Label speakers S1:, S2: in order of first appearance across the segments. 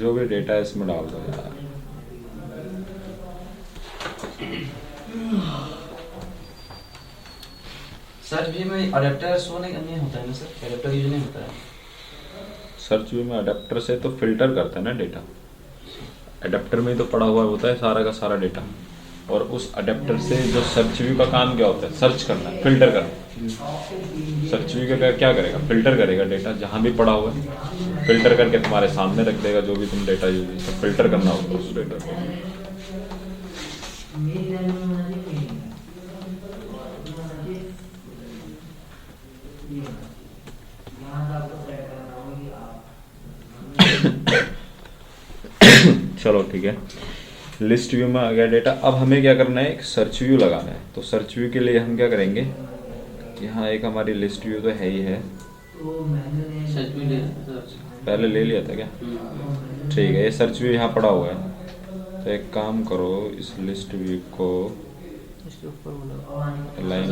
S1: जो भी डेटा है इसमें डाल दो यार।
S2: सर्च व्यू में अडेप्टर शो नहीं होता है ना सर, अडेप्टर यूज नहीं होता है।
S1: सर्च व्यू में अडेप्टर से तो फिल्टर करता है ना डेटा, अडेप्टर में ही तो पड़ा हुआ होता है सारा का सारा डेटा, और उस अडेप्टर से जो सर्च व्यू का काम क्या होता है, सर्च करना, फिल्टर करना। सर्च व्यू का क्या करेगा, फिल्टर करेगा डेटा जहाँ भी पड़ा हुआ है, फिल्टर करके तुम्हारे सामने रख देगा जो भी तुम डेटा यूज, तो फिल्टर करना होगा उस डेटा को। चलो ठीक है, लिस्ट व्यू में आ गया डेटा। अब हमें क्या करना है, एक सर्च व्यू लगाना है। तो सर्च व्यू के लिए हम क्या करेंगे, यहाँ एक हमारी लिस्ट व्यू तो है ही है, पहले ले लिया था क्या, ठीक है। ये सर्च व्यू यहाँ पड़ा हुआ है, तो एक काम करो, इस लिस्ट व्यू को लाइन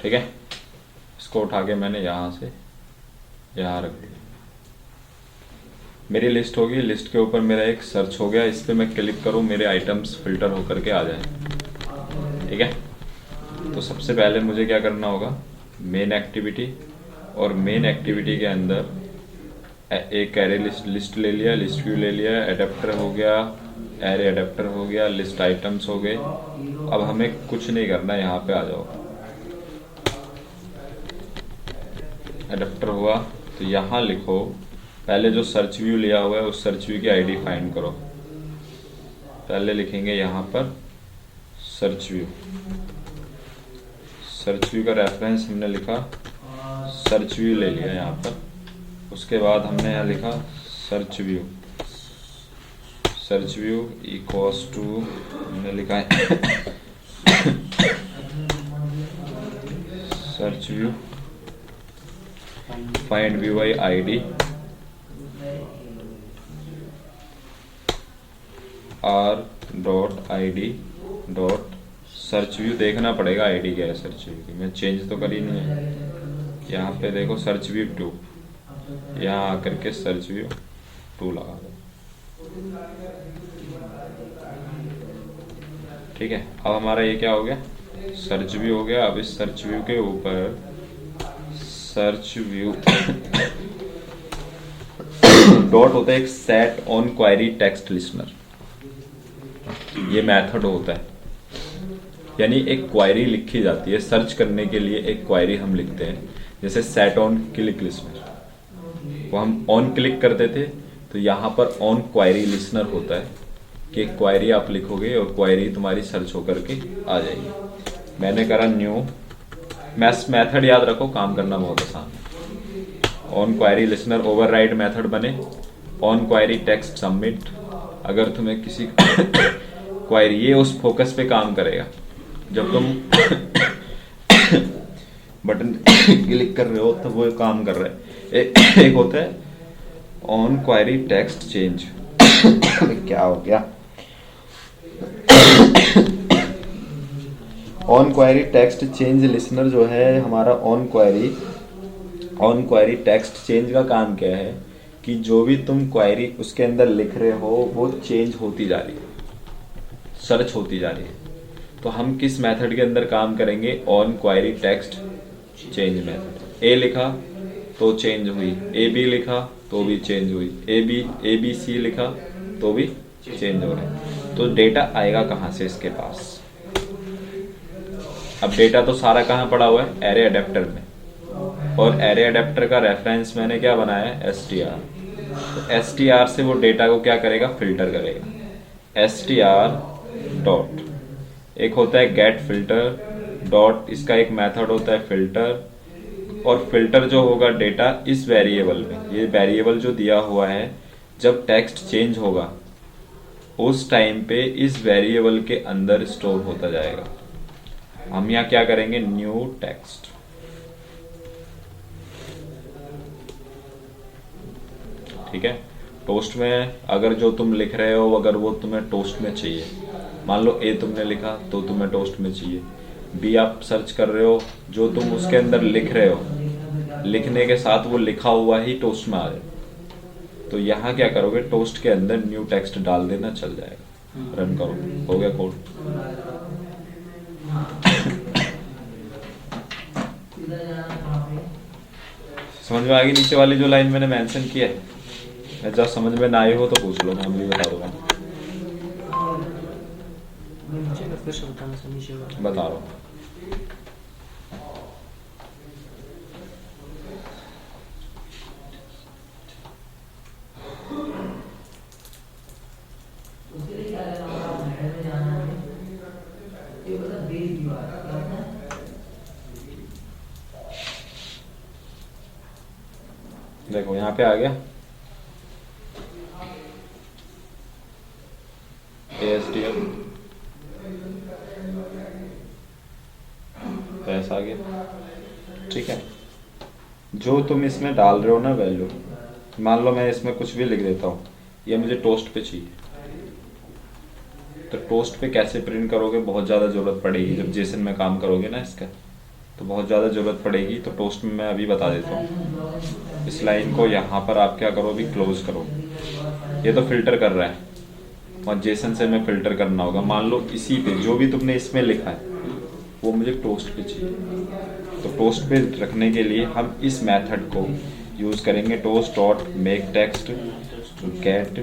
S1: ठीक है। इसको उठा के मैंने यहाँ से यहाँ रख दिया, मेरी लिस्ट होगी, लिस्ट के ऊपर मेरा एक सर्च हो गया, इस पर मैं क्लिक करूँ मेरे आइटम्स फिल्टर होकर के आ जाए, ठीक है। तो सबसे पहले मुझे क्या करना होगा, मेन एक्टिविटी, और मेन एक्टिविटी के अंदर एक एरे लिस्ट ले लिया, लिस्ट व्यू ले लिया, एडेप्टर हो गया, एरे एडेप्टर हो गया, लिस्ट आइटम्स हो गए। अब हमें कुछ नहीं करना, यहाँ पे आ जाओ, एडेप्टर हुआ तो यहाँ लिखो, पहले जो सर्च व्यू लिया हुआ है उस सर्च व्यू की आईडी फाइंड करो। पहले लिखेंगे यहाँ पर सर्च व्यू, सर्च व्यू का रेफरेंस हमने लिखा, सर्च व्यू ले लिया यहाँ पर। उसके बाद हमने यहाँ लिखा search view, search view equals to, हमने लिखा है search view find view by ID R dot I dot search view. देखना पड़ेगा आईडी क्या है सर्च व्यू की, मैं चेंज तो कर ही नहीं है। यहाँ पे देखो सर्च व्यू 2, यहाँ आकर के सर्च व्यू 2 लगा दो, ठीक है। अब हमारा ये क्या हो गया, सर्च व्यू हो गया। अब इस सर्च व्यू के ऊपर सर्च व्यू डॉट होता है एक set on query text listener, ये मेथड होता है, यानी एक क्वेरी लिखी जाती है सर्च करने के लिए, एक क्वेरी हम लिखते हैं, जैसे सेट ऑन क्लिक लिसनर, वो हम ऑन क्लिक करते थे, तो यहाँ पर ऑन क्वेरी लिसनर होता है कि एक क्वेरी आप लिखोगे और क्वेरी तुम्हारी सर्च होकर के आ जाएगी। मैंने करा न्यू, मेथड याद रखो, काम करना बहुत आसान है। On query listener override method बने, ऑन क्वेरी टेक्स्ट सबमिट। अगर तुम्हें किसी क्वेरी, ये उस फोकस पे काम करेगा जब तुम बटन क्लिक कर रहे हो तब वो काम कर रहा है। एक होता है ऑन क्वेरी टेक्स्ट चेंज क्या हो गया, on query text change listener जो है हमारा, ऑन क्वेरी टेक्स्ट चेंज का काम क्या है कि जो भी तुम क्वेरी उसके अंदर लिख रहे हो वो चेंज होती जा रही है, सर्च होती जा रही है। तो हम किस मेथड के अंदर काम करेंगे, on query text change method. A लिखा तो चेंज हुई, ए बी लिखा तो भी चेंज हुई, ए बी सी लिखा तो भी चेंज हो रहा है। तो डेटा आएगा कहाँ से इसके पास, अब डेटा तो सारा कहाँ पड़ा हुआ है, एरे अडेप्टर में, और एरे अडेप्टर का रेफरेंस मैंने क्या बनाया है, str। तो str से वो डेटा को क्या करेगा, फिल्टर करेगा। str डॉट, एक होता है गेट फिल्टर डॉट, इसका एक मेथड होता है फिल्टर, और फिल्टर जो होगा डेटा इस वेरिएबल में, ये वेरिएबल जो दिया हुआ है, जब टेक्स्ट चेंज होगा उस टाइम पे इस वेरिएबल के अंदर स्टोर होता जाएगा। हम यहाँ क्या करेंगे, न्यू टेक्स्ट, ठीक है। टोस्ट में अगर जो तुम लिख रहे हो अगर वो तुम्हें टोस्ट में चाहिए, मान लो ए तुमने लिखा तो तुम्हें टोस्ट में चाहिए, बी आप सर्च कर रहे हो, जो तुम उसके अंदर लिख रहे हो लिखने के साथ वो लिखा हुआ ही टोस्ट में आ जाए, तो यहाँ क्या करोगे, टोस्ट के अंदर न्यू टेक्स्ट डाल देना, चल जाएगा। रन करो, हो गया कोड। समझ में आ गई नीचे वाली जो लाइन मैंने मेंशन की है? जब समझ में ना आई हो तो पूछ लो, मैं अभी बता दूंगा। बता रहा हूँ। देखो यहाँ पे आ गया ASTL, ऐसा आ गया, ठीक है। जो तुम इसमें डाल रहे हो ना वैल्यू, मान लो मैं इसमें कुछ भी लिख देता हूँ, ये मुझे टोस्ट पे चाहिए, तो टोस्ट पे कैसे प्रिंट करोगे, बहुत ज़्यादा ज़रूरत पड़ेगी जब जेसन में काम करोगे ना इसका, तो बहुत ज़्यादा ज़रूरत पड़ेगी। तो टोस्ट में मैं अभी बता देता हूँ। इस लाइन को यहाँ पर आप क्या करो, अभी क्लोज करो। ये तो फिल्टर कर रहा है और जेसन से मैं फिल्टर करना होगा। मान लो इसी पे जो भी तुमने इसमें लिखा है वो मुझे टोस्ट पे चाहिए, तो टोस्ट पे रखने के लिए हम इस मेथड को यूज़ करेंगे, toast dot make text get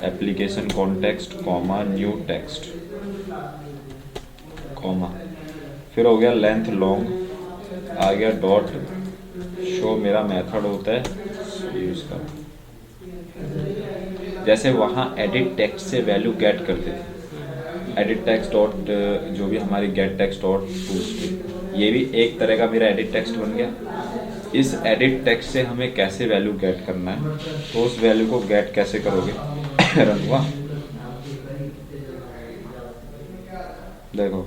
S1: application context comma new text comma, फिर हो गया लेंथ लॉन्ग, आ गया डॉट शो, मेरा मेथड होता है यूज़ का। जैसे वहाँ एडिट टेक्स्ट से वैल्यू गेट करते थे, एडिट टेक्स्ट डॉट जो भी हमारी गेट टेक्स्ट डॉट टू, ये भी एक तरह का मेरा एडिट टेक्स्ट बन गया। इस एडिट टेक्स्ट से हमें कैसे वैल्यू गेट करना है, तो उस वैल्यू को गेट कैसे करोगे, रन हुआ। देखो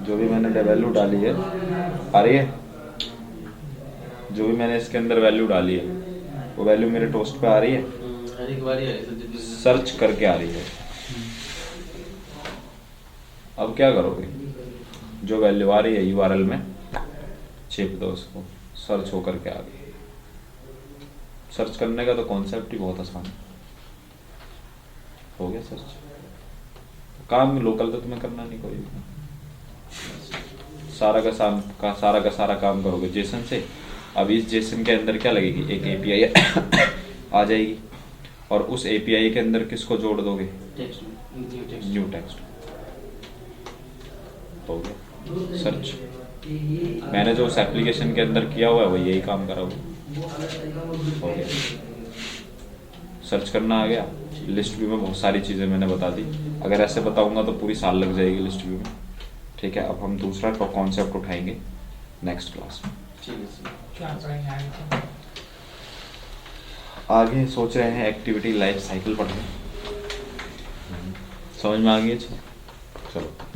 S1: जो भी मैंने वैल्यू डाली है आ रही है, जो भी मैंने इसके अंदर वैल्यू डाली है वो वैल्यू मेरे टोस्ट पे आ रही है, सर्च करके आ रही है। अब क्या करोगे, जो वैल्यू आ रही है URL में छिप दो उसको, सर्च होकर के आ गई। सर्च करने का तो कॉन्सेप्ट ही बहुत आसान है, हो गया सर्च। काम लोकल तो तुम्हें करना नहीं कोई भी, सारा का सारा काम करोगे जेसन से। अब इस जेसन के अंदर क्या लगेगी, एक API आ जाएगी, और उस API के अंदर किसको जोड़ दोगे, न्यू टेक्स्ट। हो गया सर्च। मैंने जो उस एप्लीकेशन के अंदर किया हुआ है वो यही काम करा हुआ, हो गया सर्च करना आ गया। लिस्ट व्यू में बहुत सारी चीज़ें मैंने बता दी, अगर ऐसे बताऊंगा तो पूरी साल लग जाएगी लिस्ट व्यू में, ठीक है। अब हम दूसरा कॉन्सेप्ट उठाएंगे नेक्स्ट क्लास में। आगे सोच रहे हैं एक्टिविटी लाइफ साइकिल पढ़ें, समझ में आ गई? चलो।